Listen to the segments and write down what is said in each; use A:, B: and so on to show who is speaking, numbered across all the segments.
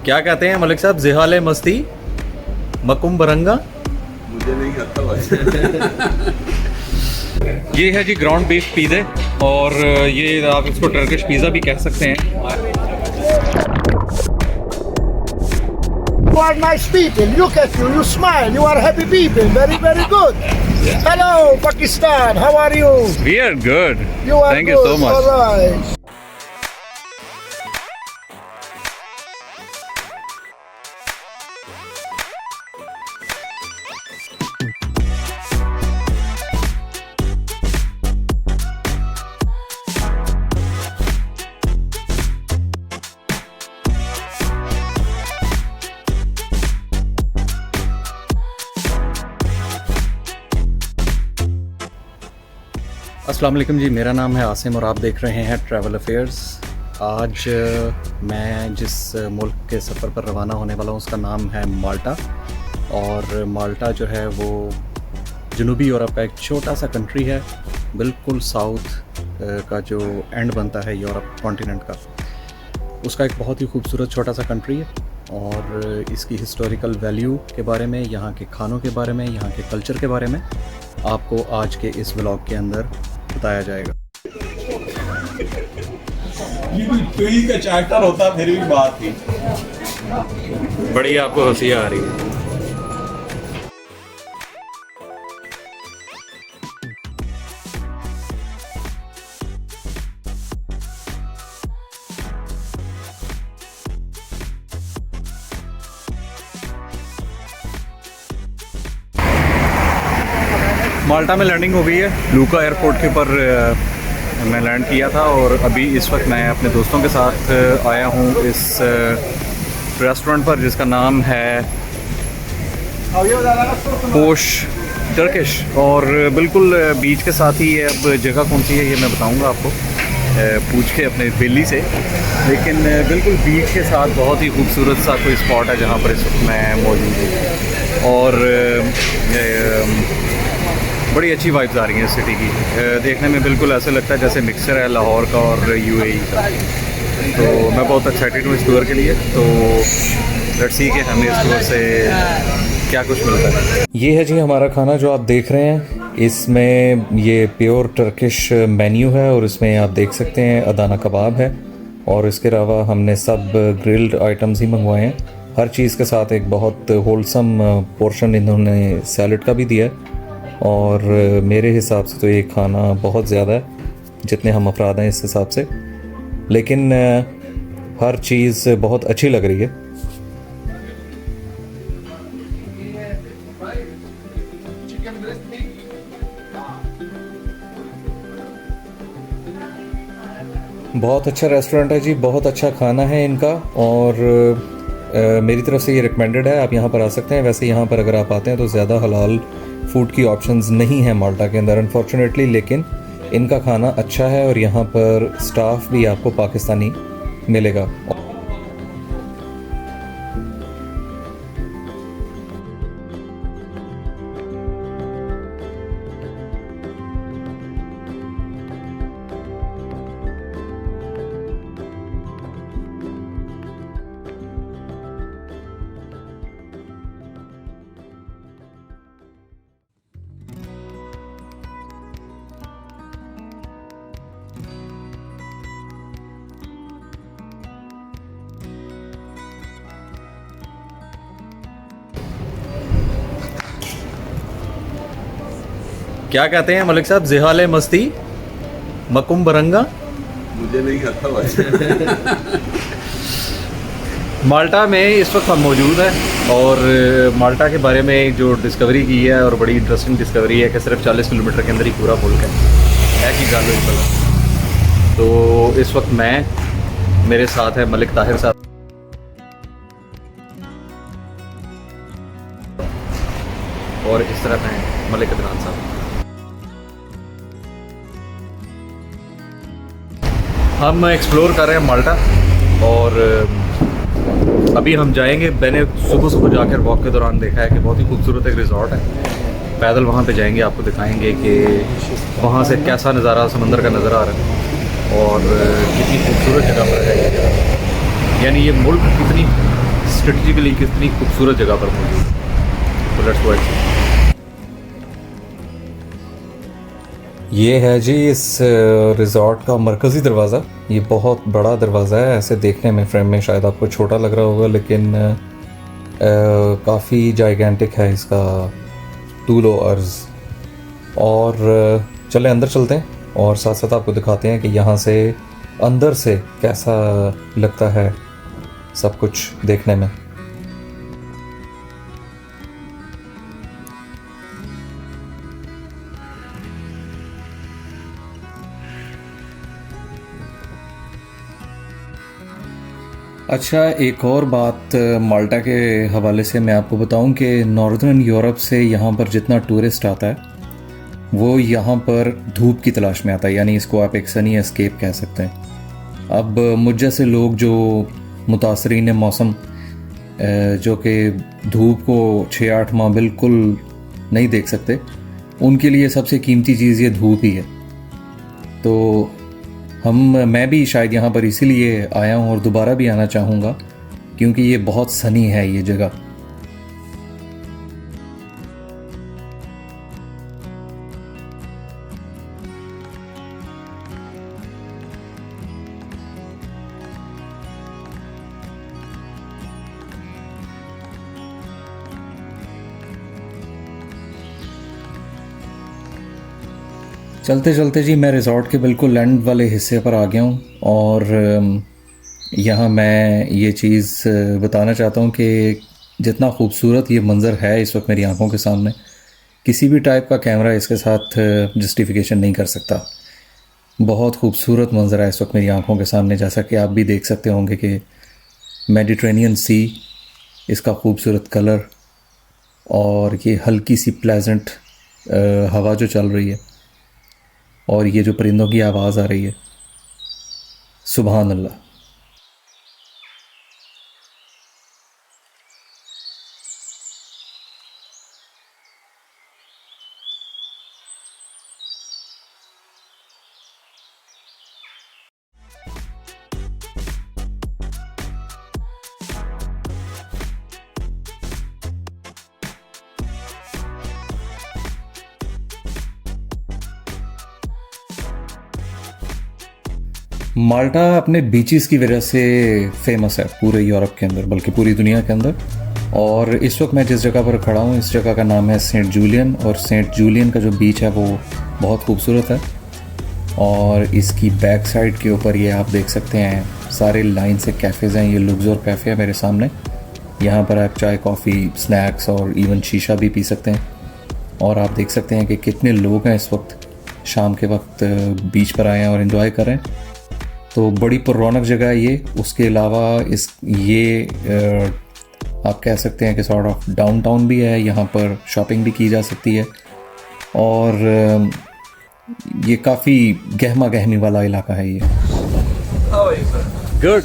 A: क्या कहते हैं मलिक साहब, जिहाले मस्ती मकुम बरंगा।
B: मुझे नहीं आता भाई।
A: ये है जी ग्राउंड बीफ पिज़्ज़े, और ये आप इसको टर्किश पिज़्ज़ा भी कह सकते हैं।
C: You are nice people. Look at you. You smile. You are happy people. Very, very good. Hello, Pakistan. How are you?
A: We are good.
C: You are
A: Thank
C: good.
A: you so much.
C: All right.
A: अस्सलाम वालेकुम जी, मेरा नाम है आसिम और आप देख रहे हैं ट्रैवल अफेयर्स। आज मैं जिस मुल्क के सफ़र पर रवाना होने वाला हूँ उसका नाम है माल्टा। और माल्टा जो है वो जनूबी यूरोप का एक छोटा सा कंट्री है, बिल्कुल साउथ का जो एंड बनता है यूरोप कॉन्टिनेंट का, उसका एक बहुत ही खूबसूरत छोटा सा कंट्री है। और इसकी हिस्टोरिकल वैल्यू के बारे में, यहाँ के खानों के बारे में, यहाँ के कल्चर के बारे में आपको आज के इस व्लॉग के अंदर बताया जाएगा।
B: ये कोई का चार्टर होता फिर भी बात थी।
A: बड़ी आपको हंसी आ रही है। माल्टा में लैंडिंग हो गई है। लूका एयरपोर्ट के ऊपर मैं लैंड किया था और अभी इस वक्त मैं अपने दोस्तों के साथ आया हूँ इस रेस्टोरेंट पर जिसका नाम है पोश टर्किश, और बिल्कुल बीच के साथ ही है। अब जगह कौन सी है ये मैं बताऊँगा आपको पूछ के अपने बेली से, लेकिन बिल्कुल बीच के साथ बहुत ही खूबसूरत सा कोई स्पॉट है जहाँ पर इस वक्त मैं मौजूद हूँ। और बड़ी अच्छी वाइब्स आ रही हैं इस सिटी की। देखने में बिल्कुल ऐसे लगता है जैसे मिक्सचर है लाहौर का और यूएई का। तो मैं बहुत एक्साइटेड हूँ इस टूर के लिए। तो लेट्स सी कि हमें इस टूर से क्या कुछ मिलता है। ये है जी हमारा खाना जो आप देख रहे हैं। इसमें ये प्योर टर्किश मेन्यू है और इसमें आप देख सकते हैं अदाना कबाब है, और इसके अलावा हमने सब ग्रिल्ड आइटम्स ही मंगवाए हैं। हर चीज़ के साथ एक बहुत होलसम पोर्शन इन्होंने सैलड का भी दिया है। और मेरे हिसाब से तो ये खाना बहुत ज़्यादा है, जितने हम अफराद हैं इस हिसाब से, लेकिन हर चीज़ बहुत अच्छी लग रही है। बहुत अच्छा रेस्टोरेंट है जी, बहुत अच्छा खाना है इनका, और मेरी तरफ से ये रिकमेंडेड है, आप यहाँ पर आ सकते हैं। वैसे यहाँ पर अगर आप आते हैं तो ज़्यादा हलाल फूड की ऑप्शंस नहीं है माल्टा के अंदर अनफॉर्चुनेटली, लेकिन इनका खाना अच्छा है और यहाँ पर स्टाफ भी आपको पाकिस्तानी मिलेगा। क्या कहते हैं मलिक साहब, जिहाले मस्ती मकुम बरंगा।
B: मुझे नहीं आता भाई।
A: माल्टा में इस वक्त हम मौजूद हैं और माल्टा के बारे में जो डिस्कवरी की है, और बड़ी इंटरेस्टिंग डिस्कवरी है कि सिर्फ 40 किलोमीटर के अंदर ही पूरा मुल्क है कि गल हुई पता। तो इस वक्त मैं, मेरे साथ है मलिक ताहिर साहब और इस तरफ हैं मलिक अदनान साहब। हम एक्सप्लोर कर रहे हैं माल्टा, और अभी हम जाएंगे। मैंने सुबह सुबह जाकर वॉक के दौरान देखा है कि बहुत ही खूबसूरत एक रिजॉर्ट है। पैदल वहाँ पे जाएंगे, आपको दिखाएंगे कि वहाँ से कैसा नज़ारा समंदर का नज़र आ रहा है और कितनी खूबसूरत जगह पर है। यानी ये मुल्क कितनी स्ट्रेटजिकली कितनी खूबसूरत जगह पर मौजूद है। तो लेट्स गो। ये है जी इस रिज़ॉर्ट का मरकज़ी दरवाज़ा। ये बहुत बड़ा दरवाज़ा है, ऐसे देखने में फ्रेम में शायद आपको छोटा लग रहा होगा, लेकिन काफ़ी जाइगेंटिक है इसका तूल व अर्ज़। और चले अंदर चलते हैं और साथ साथ आपको दिखाते हैं कि यहाँ से अंदर से कैसा लगता है सब कुछ देखने में। अच्छा, एक और बात माल्टा के हवाले से मैं आपको बताऊं कि नॉर्दर्न यूरोप से यहाँ पर जितना टूरिस्ट आता है वो यहाँ पर धूप की तलाश में आता है, यानी इसको आप एक सनी एस्केप कह सकते हैं। अब मुझ जैसे लोग जो मुतासरीन मौसम, जो कि धूप को 6-8 माह बिल्कुल नहीं देख सकते, उनके लिए सबसे कीमती चीज़ ये धूप ही है। तो मैं भी शायद यहाँ पर इसीलिए आया हूँ और दोबारा भी आना चाहूँगा, क्योंकि ये बहुत सनी है ये जगह। चलते चलते जी मैं रिज़ॉर्ट के बिल्कुल एंड वाले हिस्से पर आ गया हूँ और यहाँ मैं ये चीज़ बताना चाहता हूँ कि जितना खूबसूरत ये मंज़र है इस वक्त मेरी आंखों के सामने, किसी भी टाइप का कैमरा इसके साथ जस्टिफिकेशन नहीं कर सकता। बहुत खूबसूरत मंज़र है इस वक्त मेरी आंखों के सामने, जैसा कि आप भी देख सकते होंगे कि मेडिटरेनियन सी, इसका खूबसूरत कलर और ये हल्की सी प्लेजेंट हवा जो चल रही है और ये जो परिंदों की आवाज़ आ रही है, सुभान अल्लाह। माल्टा अपने बीचेस की वजह से फेमस है पूरे यूरोप के अंदर, बल्कि पूरी दुनिया के अंदर। और इस वक्त मैं जिस जगह पर खड़ा हूँ, इस जगह का नाम है सेंट जूलियन, और सेंट जूलियन का जो बीच है वो बहुत खूबसूरत है। और इसकी बैक साइड के ऊपर ये आप देख सकते हैं सारे लाइन से कैफ़ेज़ हैं। ये लुक्सोर कैफ़े है मेरे सामने, यहाँ पर आप चाय, कॉफ़ी, स्नैक्स और इवन शीशा भी पी सकते हैं। और आप देख सकते हैं कि कितने लोग हैं इस वक्त शाम के वक्त बीच पर आए हैं और इन्जॉय कर रहे हैं। तो बड़ी पुररौनक जगह है ये। उसके अलावा आप कह सकते हैं कि सॉर्ट ऑफ डाउनटाउन भी है, यहाँ पर शॉपिंग भी की जा सकती है। और ये काफ़ी गहमा गहमी वाला इलाका है ये। गुड।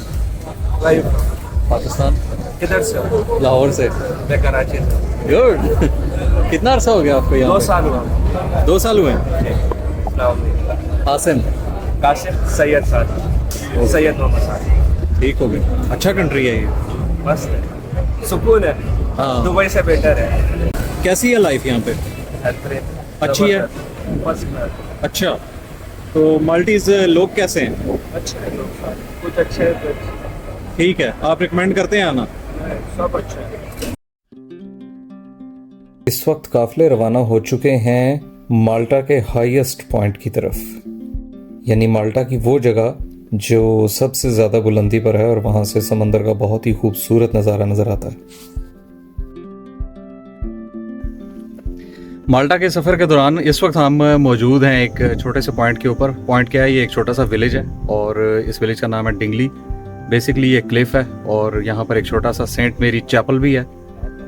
A: पाकिस्तान।
D: किधर से हो?
A: लाहौर से।
D: मैं कराची से।
A: गुड। कितना अर्सा हो गया आपको यहाँ?
D: 2 साल हुआ।
A: 2 साल हुए? हासिम।
D: कासिम सैयद साद, सैयद मोहम्मद साद।
A: ठीक हो गया। अच्छा कंट्री है ये,
D: मस्त है, सुकून है।
A: हाँ।
D: दुबई से बेटर है।
A: कैसी है लाइफ यहाँ पे? अच्छी है। अच्छा, तो माल्टीज लोग कैसे हैं?
D: अच्छे हैं लोग, कुछ अच्छे हैं कुछ
A: ठीक है। आप रिकमेंड करते हैं आना?
D: सब अच्छे हैं।
A: इस वक्त काफिले रवाना हो चुके हैं माल्टा के हाईएस्ट पॉइंट की तरफ, यानी माल्टा की वो जगह जो सबसे ज़्यादा बुलंदी पर है और वहाँ से समंदर का बहुत ही खूबसूरत नज़ारा नज़र आता है। माल्टा के सफ़र के दौरान इस वक्त हम मौजूद हैं एक छोटे से पॉइंट के ऊपर। पॉइंट क्या है? ये एक छोटा सा विलेज है और इस विलेज का नाम है डिंगली। बेसिकली ये क्लिफ है और यहाँ पर एक छोटा सा सेंट मेरी चैपल भी है।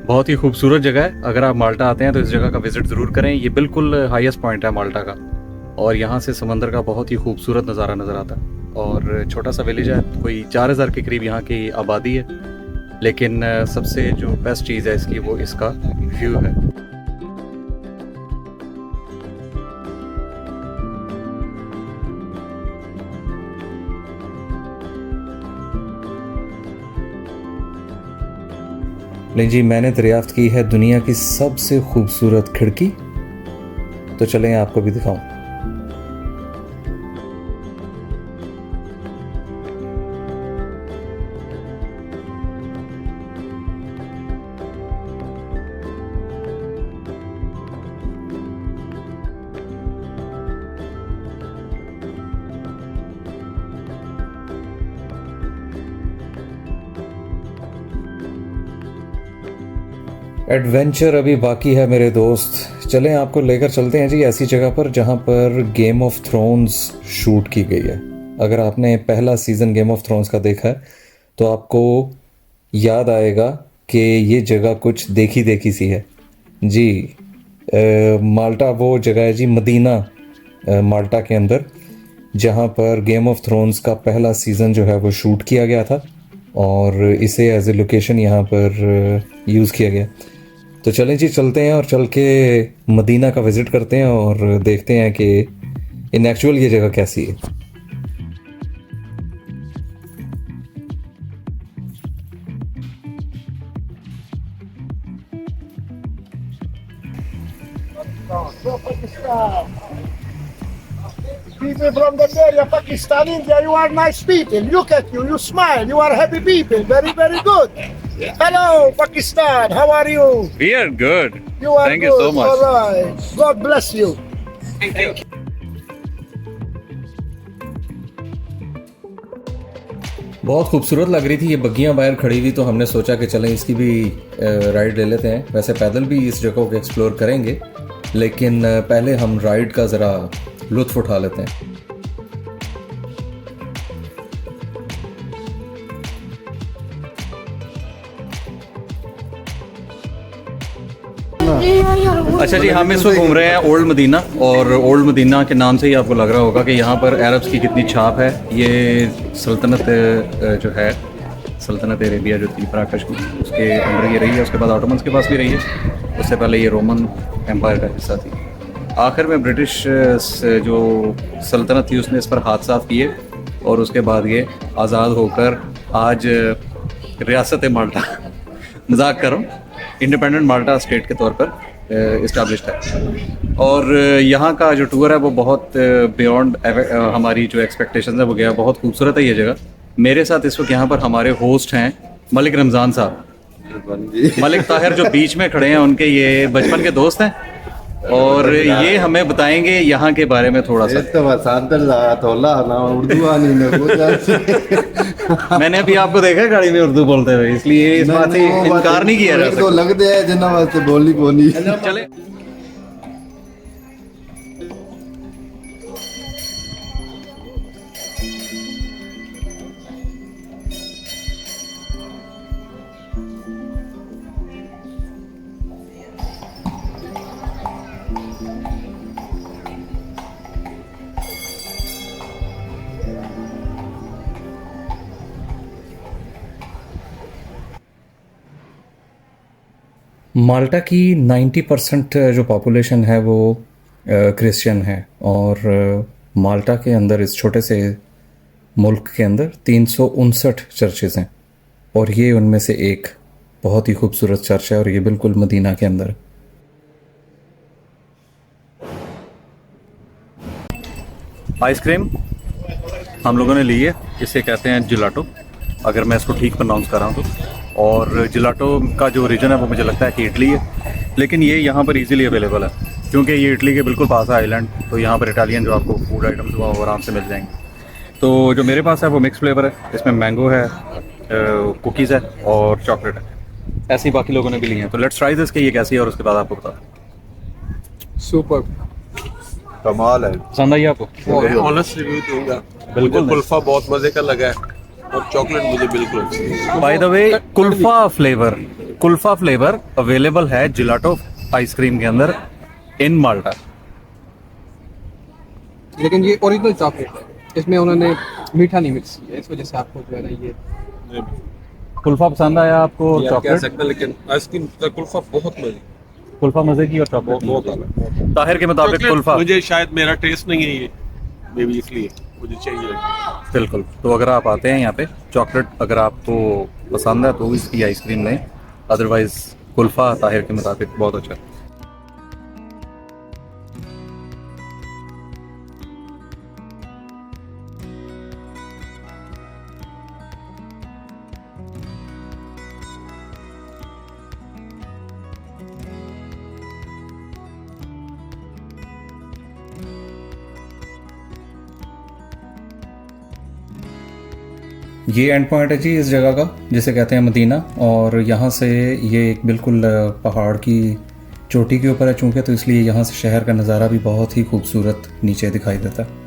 A: बहुत ही खूबसूरत जगह है। अगर आप माल्टा आते हैं तो इस जगह का विज़िट ज़रूर करें। ये बिल्कुल हाईएस्ट पॉइंट है माल्टा का और यहाँ से समंदर का बहुत ही खूबसूरत नज़ारा नज़र आता है। और छोटा सा विलेज है, कोई 4000 के करीब यहाँ की आबादी है, लेकिन सबसे जो बेस्ट चीज़ है इसकी वो इसका व्यू है। लेकिन जी मैंने दरियाफ्त की है दुनिया की सबसे खूबसूरत खिड़की, तो चलें आपको भी दिखाऊं। एडवेंचर अभी बाकी है मेरे दोस्त, चलें आपको लेकर चलते हैं जी ऐसी जगह पर जहां पर गेम ऑफ थ्रोन्स शूट की गई है। अगर आपने पहला सीज़न गेम ऑफ थ्रोन्स का देखा है तो आपको याद आएगा कि ये जगह कुछ देखी देखी सी है जी। माल्टा वो जगह है जी, मदीना माल्टा के अंदर, जहां पर गेम ऑफ थ्रोन्स का पहला सीज़न जो है वो शूट किया गया था और इसे एज ए लोकेशन यहाँ पर यूज़ किया गया। तो चलें जी चलते हैं और चल के मदीना का विज़िट करते हैं और देखते हैं कि इन एक्चुअल ये जगह कैसी है।
C: People from that area, Pakistan, India, you are nice people. Look at you, you smile, you are happy people. Very, very good. Hello, Pakistan, how are you?
A: We are good.
C: You are
A: Thank
C: good.
A: you so much.
C: All right. God bless you.
A: बहुत खूबसूरत लग रही थी ये बग्गियां बाहर खड़ी हुई, तो हमने सोचा कि चलें इसकी भी राइड ले लेते हैं। वैसे पैदल भी इस जगह को एक्सप्लोर करेंगे, लेकिन पहले हम राइड का ज़रा लुत्फ़ उठा लेते हैं। अच्छा जी, हम इस वक्त घूम रहे हैं ओल्ड मदीना, और ओल्ड मदीना के नाम से ही आपको लग रहा होगा कि यहाँ पर अरब्स की कितनी छाप है। ये सल्तनत जो है, सल्तनत अरेबिया जो थी पराकश की, उसके अंदर ये रही है। उसके बाद ऑटोमन्स के पास भी रही है, उससे पहले ये रोमन एम्पायर का हिस्सा थी। आखिर में ब्रिटिश जो सल्तनत थी उसने इस पर हाथ साफ किए और उसके बाद ये आज़ाद होकर आज रियासत माल्टा मजाक कर रहा हूँ, इंडिपेंडेंट माल्टा स्टेट के तौर पर इस्टेब्लिश्ड है। और यहाँ का जो टूर है वो बहुत बियॉन्ड हमारी जो एक्सपेक्टेशंस है वो गया। बहुत खूबसूरत है ये जगह। मेरे साथ इस वक्त यहाँ पर हमारे होस्ट हैं मलिक रमज़ान साहब। मलिक ताहिर जो बीच में खड़े हैं उनके ये बचपन के दोस्त हैं, और ये हमें बताएंगे यहाँ के बारे में थोड़ा सा। मैंने अभी आपको देखा है गाड़ी में उर्दू बोलते हुए, इसलिए इस बात से इनकार नहीं किया जा सकता।
E: लगते हैं जिन्ना वास्ते बोली बोली।
A: चले माल्टा की 90% जो पॉपुलेशन है वो क्रिश्चियन है, और माल्टा के अंदर इस छोटे से मुल्क के अंदर 359 चर्चेज़ हैं, और ये उनमें से एक बहुत ही खूबसूरत चर्च है, और ये बिल्कुल मदीना के अंदर। आइसक्रीम हम लोगों ने ली है, इसे कहते हैं जिलाटो, अगर मैं इसको ठीक प्रोनाउंस कर रहा हूँ तो। और जिलाटो का जो रीजन है वो मुझे लगता है कि इटली है, लेकिन ये यहाँ पर इजीली अवेलेबल है क्योंकि ये इटली के बिल्कुल पास है आइलैंड। तो यहाँ पर इटालियन जो आपको फूड आइटम्स वो आराम से मिल जाएंगे। तो जो मेरे पास है वो मिक्स फ्लेवर है, इसमें मैंगो है, कुकीज़ है और चॉकलेट है। ऐसे ही बाकी लोगों ने भी लिए हैं। तो लेट्स ट्राई दिस कि ये कैसी है, और उसके बाद आपको बता।
E: सुपर कमाल है।
A: पसंद आई आपको?
B: ऑनेस्ट रिव्यू दूंगा।
A: बिल्कुल।
B: मुझे कुल्फा बहुत मजे का लगा है और चॉकलेट मुझे बिल्कुल अच्छी है।
A: By the way Kulfa flavour available है जिलाटो आइसक्रीम के अंदर इन माल्टा।
F: लेकिन ये ओरिजिनल चॉकलेट है, इसमें उन्होंने मीठा नहीं मिक्स किया, इस वजह से आपको जो है ना ये
A: कुल्फा पसंद आया आपको?
B: कह
A: चॉकलेट
B: सकते हैं, लेकिन आइसक्रीम का कुल्फा बहुत मजे,
A: कुल्फा मजे की और चॉकलेट
B: बहुत अलग।
A: ताहिर के मुताबिक
B: चॉकलेट
A: कुल्फा
B: मुझे शायद मेरा टेस्ट नहीं है ये, मे बी इसलिए मुझे चाहिए।
A: बिल्कुल। तो अगर आप आते हैं यहाँ पे, चॉकलेट अगर आपको पसंद है तो इसकी आइसक्रीम लें, अदरवाइज़ कुल्फ़ा ताहिर के मुताबिक बहुत अच्छा है। ये एंड पॉइंट है जी इस जगह का, जिसे कहते हैं मदीना। और यहाँ से ये एक बिल्कुल पहाड़ की चोटी के ऊपर है चूँकि, तो इसलिए यहाँ से शहर का नज़ारा भी बहुत ही खूबसूरत नीचे दिखाई देता है।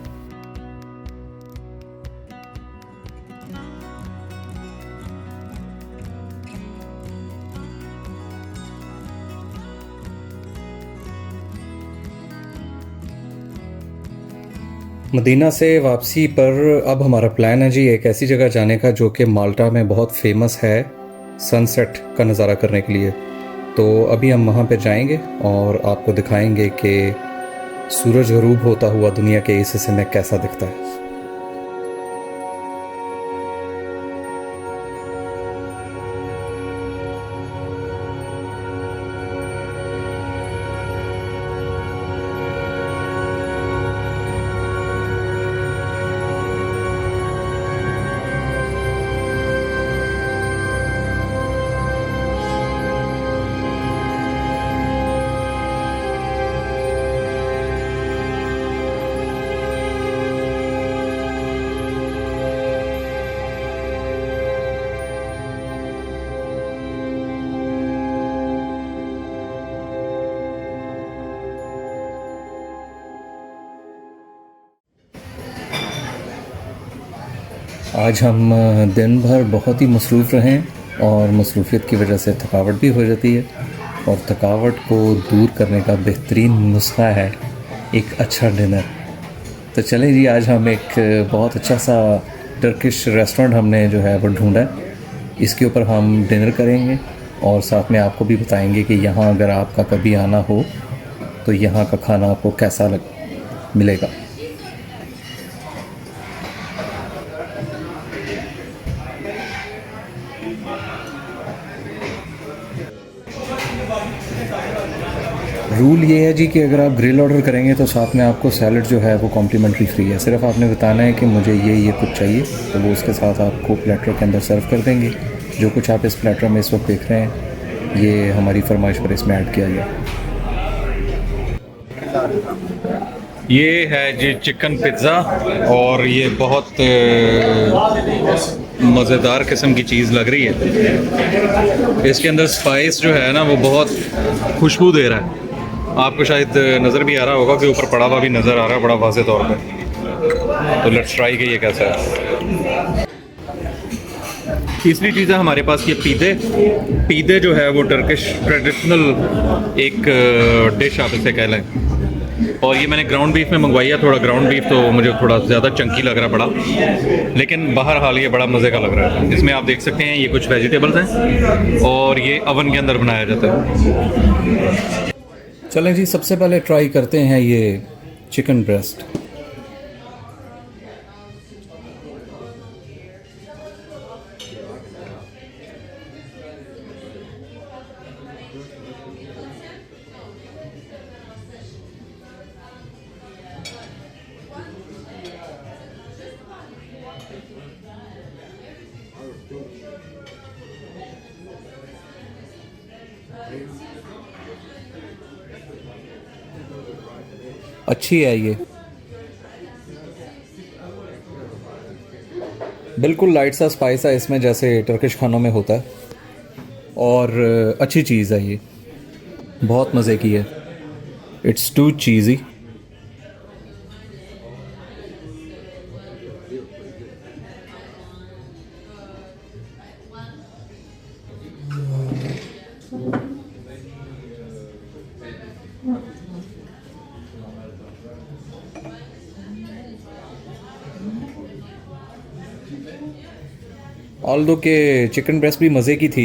A: मदीना से वापसी पर अब हमारा प्लान है जी एक ऐसी जगह जाने का जो कि माल्टा में बहुत फेमस है सनसेट का नज़ारा करने के लिए। तो अभी हम वहाँ पर जाएंगे और आपको दिखाएंगे कि सूरज गरूब होता हुआ दुनिया के इस हिस्से में कैसा दिखता है। आज हम दिन भर बहुत ही मसरूफ़ रहे और मसरूफ़ियत की वजह से थकावट भी हो जाती है, और थकावट को दूर करने का बेहतरीन नुस्खा है एक अच्छा डिनर। तो चलें जी, आज हम एक बहुत अच्छा सा टर्किश रेस्टोरेंट हमने जो है वो ढूंढा है, इसके ऊपर हम डिनर करेंगे और साथ में आपको भी बताएंगे कि यहाँ अगर आपका कभी आना हो तो यहाँ का खाना आपको कैसा मिलेगा। रूल ये है जी कि अगर आप ग्रिल ऑर्डर करेंगे तो साथ में आपको सैलड जो है वो कॉम्प्लीमेंट्री फ्री है। सिर्फ आपने बताना है कि मुझे ये कुछ चाहिए, तो वो उसके साथ आपको प्लेटर के अंदर सर्व कर देंगे। जो कुछ आप इस प्लेटर में इस वक्त देख रहे हैं ये हमारी फरमाइश पर इसमें ऐड किया गया। ये है जी चिकन पिज़्ज़ा, और ये बहुत मज़ेदार किस्म की चीज़ लग रही है। इसके अंदर स्पाइस जो है ना वो बहुत खुशबू दे रहा है। आपको शायद नज़र भी आ रहा होगा कि ऊपर पड़ा हुआ भी नज़र आ रहा है बड़ा वाज़े तौर पे। तो लेट्स ट्राई कि ये कैसा है। तीसरी चीज़ है हमारे पास ये पीदे जो है वो टर्किश ट्रेडिशनल एक डिश आप इसे कह लें। और ये मैंने ग्राउंड बीफ में मंगवाई है। थोड़ा ग्राउंड बीफ तो मुझे थोड़ा ज़्यादा चंकी लग रहा है बड़ा, लेकिन बहरहाल ये बड़ा मज़े का लग रहा है। इसमें आप देख सकते हैं ये कुछ वेजिटेबल्स हैं और ये अवन के अंदर बनाया जाता है। चलें जी, सबसे पहले ट्राई करते हैं ये चिकन ब्रेस्ट। अच्छी है ये, बिल्कुल लाइट सा स्पाइस है इसमें जैसे टर्किश खानों में होता है, और अच्छी चीज़ है ये, बहुत मज़े की है। It's too cheesy. ऑल्दो के चिकन ब्रेस्ट भी मज़े की थी,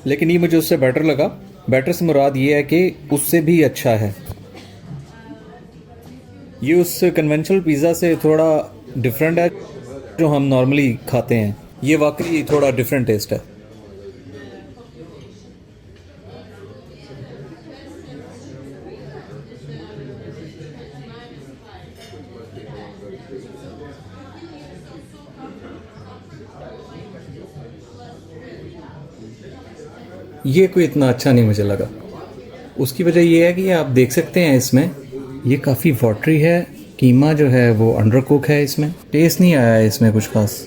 A: लेकिन ये मुझे उससे बेटर लगा। बेटर से मुराद ये है कि उससे भी अच्छा है। ये उस कन्वेंशनल पिज़्ज़ा से थोड़ा डिफरेंट है जो हम नॉर्मली खाते हैं। ये वाकई थोड़ा डिफरेंट टेस्ट है। ये कोई इतना अच्छा नहीं मुझे लगा। उसकी वजह ये है कि आप देख सकते हैं इसमें ये काफ़ी वाटरी है, कीमा जो है वो अंडर कुक है, इसमें टेस्ट नहीं आया है इसमें कुछ खास,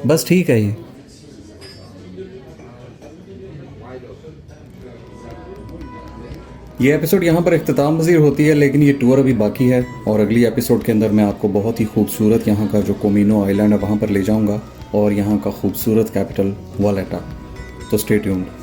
A: बस ठीक है ये एपिसोड यहाँ पर इख्तिताम पज़ीर होती है, लेकिन ये टूर अभी बाकी है और अगली एपिसोड के अंदर मैं आपको बहुत ही खूबसूरत यहाँ का जो कोमिनो आइलैंड है वहाँ पर ले जाऊँगा और यहाँ का खूबसूरत कैपिटल वालेटा। तो स्टे ट्यून्ड।